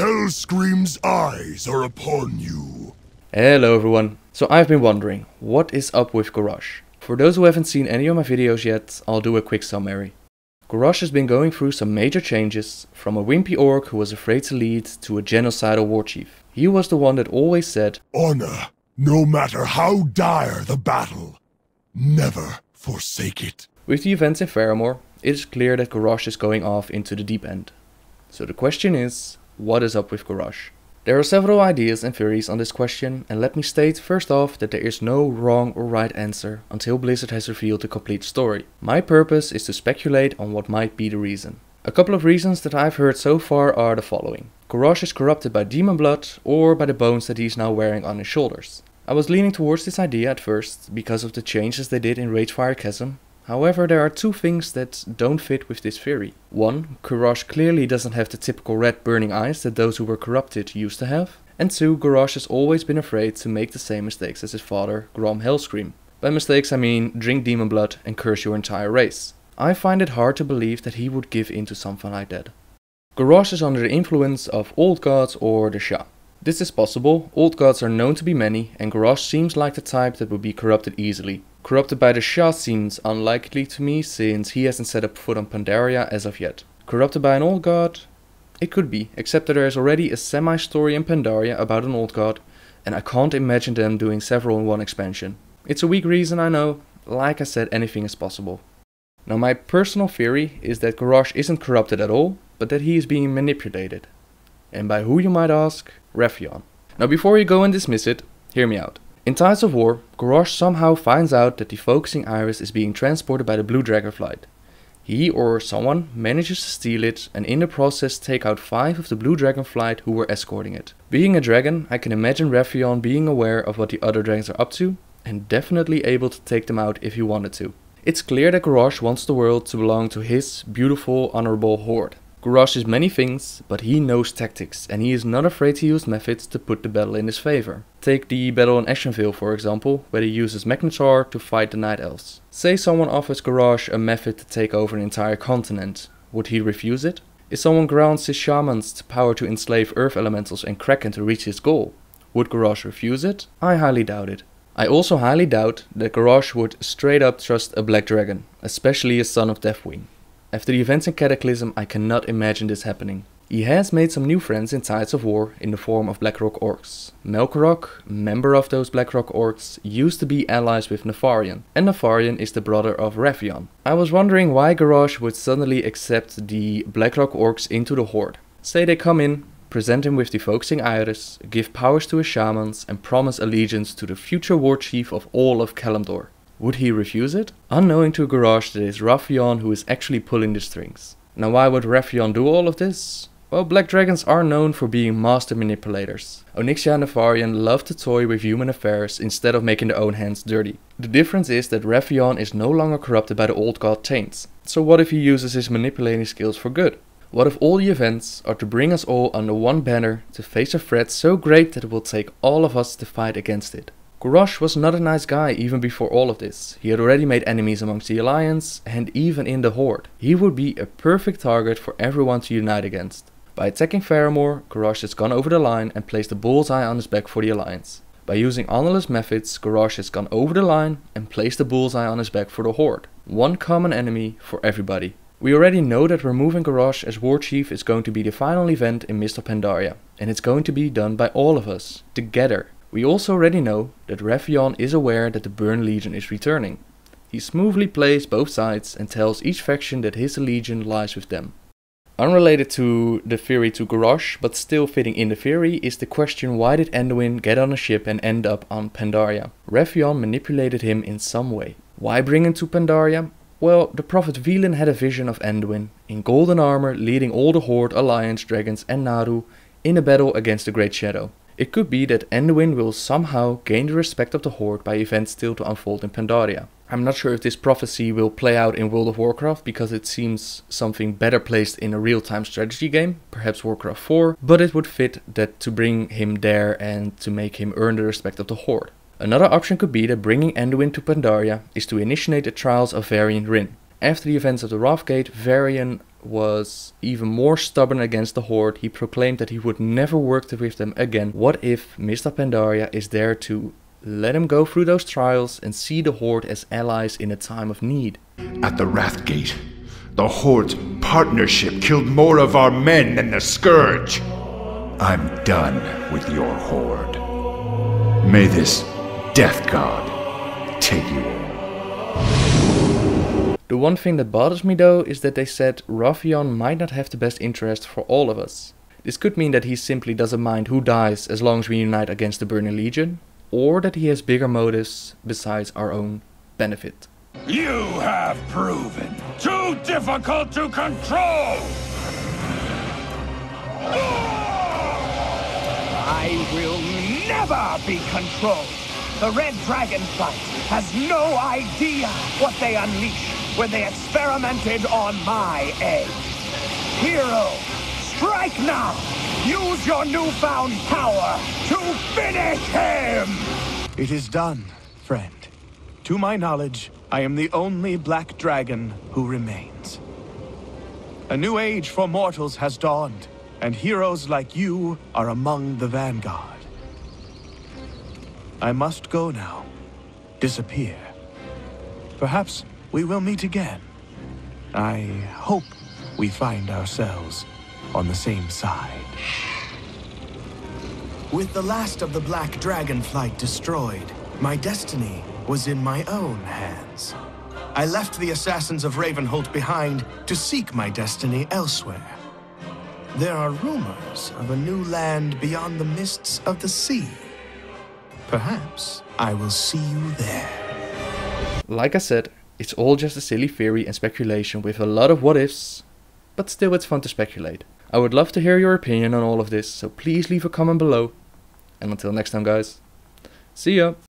Hellscream's eyes are upon you. Hello everyone. So I've been wondering, what is up with Garrosh? For those who haven't seen any of my videos yet, I'll do a quick summary. Garrosh has been going through some major changes, from a wimpy orc who was afraid to lead to a genocidal war chief. He was the one that always said, Honor, no matter how dire the battle, never forsake it. With the events in Faramore, it is clear that Garrosh is going off into the deep end. So the question is, what is up with Garrosh? There are several ideas and theories on this question, and let me state first off that there is no wrong or right answer until Blizzard has revealed the complete story. My purpose is to speculate on what might be the reason. A couple of reasons that I've heard so far are the following. Garrosh is corrupted by demon blood or by the bones that he's now wearing on his shoulders. I was leaning towards this idea at first because of the changes they did in Ragefire Chasm. However, there are two things that don't fit with this theory. One, Garrosh clearly doesn't have the typical red burning eyes that those who were corrupted used to have. And two, Garrosh has always been afraid to make the same mistakes as his father, Garrosh Hellscream. By mistakes I mean drink demon blood and curse your entire race. I find it hard to believe that he would give in to something like that. Garrosh is under the influence of old gods or the Sha. This is possible, old gods are known to be many, and Garrosh seems like the type that would be corrupted easily. Corrupted by the Sha seems unlikely to me, since he hasn't set up foot on Pandaria as of yet. Corrupted by an old god? It could be, except that there is already a semi-story in Pandaria about an old god, and I can't imagine them doing several in one expansion. It's a weak reason, I know. Like I said, anything is possible. Now my personal theory is that Garrosh isn't corrupted at all, but that he is being manipulated. And by who, you might ask? Wrathion. Now before you go and dismiss it, hear me out. In Tides of War, Garrosh somehow finds out that the focusing iris is being transported by the blue dragonflight. He or someone manages to steal it and in the process take out 5 of the blue dragonflight who were escorting it. Being a dragon, I can imagine Wrathion being aware of what the other dragons are up to and definitely able to take them out if he wanted to. It's clear that Garrosh wants the world to belong to his beautiful, honorable horde. Garrosh is many things, but he knows tactics, and he is not afraid to use methods to put the battle in his favor. Take the battle in Ashenvale for example, where he uses Magnetar to fight the Night Elves. Say someone offers Garrosh a method to take over an entire continent. Would he refuse it? If someone grants his shamans the power to enslave earth elementals and Kraken to reach his goal, would Garrosh refuse it? I highly doubt it. I also highly doubt that Garrosh would straight up trust a black dragon, especially a son of Deathwing. After the events in Cataclysm, I cannot imagine this happening. He has made some new friends in Tides of War in the form of Blackrock Orcs. Melkorok, member of those Blackrock Orcs, used to be allies with Nefarian, and Nefarian is the brother of Wrathion. I was wondering why Garrosh would suddenly accept the Blackrock Orcs into the horde. Say they come in, present him with the focusing iris, give powers to his shamans, and promise allegiance to the future war chief of all of Kalimdor. Would he refuse it? Unknowing to Garrosh that it is Wrathion who is actually pulling the strings. Now why would Wrathion do all of this? Well, black dragons are known for being master manipulators. Onyxia and Nefarian love to toy with human affairs instead of making their own hands dirty. The difference is that Wrathion is no longer corrupted by the old god taints. So what if he uses his manipulating skills for good? What if all the events are to bring us all under one banner to face a threat so great that it will take all of us to fight against it? Garrosh was not a nice guy even before all of this. He had already made enemies amongst the Alliance and even in the Horde. He would be a perfect target for everyone to unite against. By attacking Faramore, Garrosh has gone over the line and placed a bullseye on his back for the Alliance. By using honorless methods, Garrosh has gone over the line and placed a bullseye on his back for the Horde. One common enemy for everybody. We already know that removing Garrosh as War Chief is going to be the final event in Mist of Pandaria, and it's going to be done by all of us, together. We also already know that Wrathion is aware that the Burn Legion is returning. He smoothly plays both sides and tells each faction that his allegiance lies with them. Unrelated to the theory to Garrosh, but still fitting in the theory, is the question why did Anduin get on a ship and end up on Pandaria? Wrathion manipulated him in some way. Why bring him to Pandaria? Well, the prophet Velen had a vision of Anduin, in golden armor leading all the Horde, Alliance, Dragons and Naru in a battle against the Great Shadow. It could be that Anduin will somehow gain the respect of the Horde by events still to unfold in Pandaria. I'm not sure if this prophecy will play out in World of Warcraft because it seems something better placed in a real-time strategy game, perhaps Warcraft 4, but it would fit that to bring him there and to make him earn the respect of the Horde. Another option could be that bringing Anduin to Pandaria is to initiate the trials of Varian Rin. After the events of the Wrathgate, Varian was even more stubborn against the Horde. He proclaimed that he would never work with them again. What if Mr. Pandaria is there to let him go through those trials and see the Horde as allies in a time of need? At the Wrathgate, the Horde's partnership killed more of our men than the Scourge. I'm done with your Horde. May this Death God take you all. The one thing that bothers me though is that they said Wrathion might not have the best interest for all of us. This could mean that he simply doesn't mind who dies as long as we unite against the Burning Legion, or that he has bigger motives besides our own benefit. You have proven too difficult to control! I will never be controlled! The Red Dragonflight has no idea what they unleashed when they experimented on my egg. Hero, strike now! Use your newfound power to finish him! It is done, friend. To my knowledge, I am the only black dragon who remains. A new age for mortals has dawned, and heroes like you are among the vanguard. I must go now. Disappear. Perhaps we will meet again. I hope we find ourselves on the same side. With the last of the Black Dragonflight destroyed, my destiny was in my own hands. I left the assassins of Ravenholt behind to seek my destiny elsewhere. There are rumors of a new land beyond the mists of the sea. Perhaps I will see you there. Like I said, it's all just a silly theory and speculation with a lot of what ifs, but still it's fun to speculate. I would love to hear your opinion on all of this, so please leave a comment below. And until next time guys, see ya!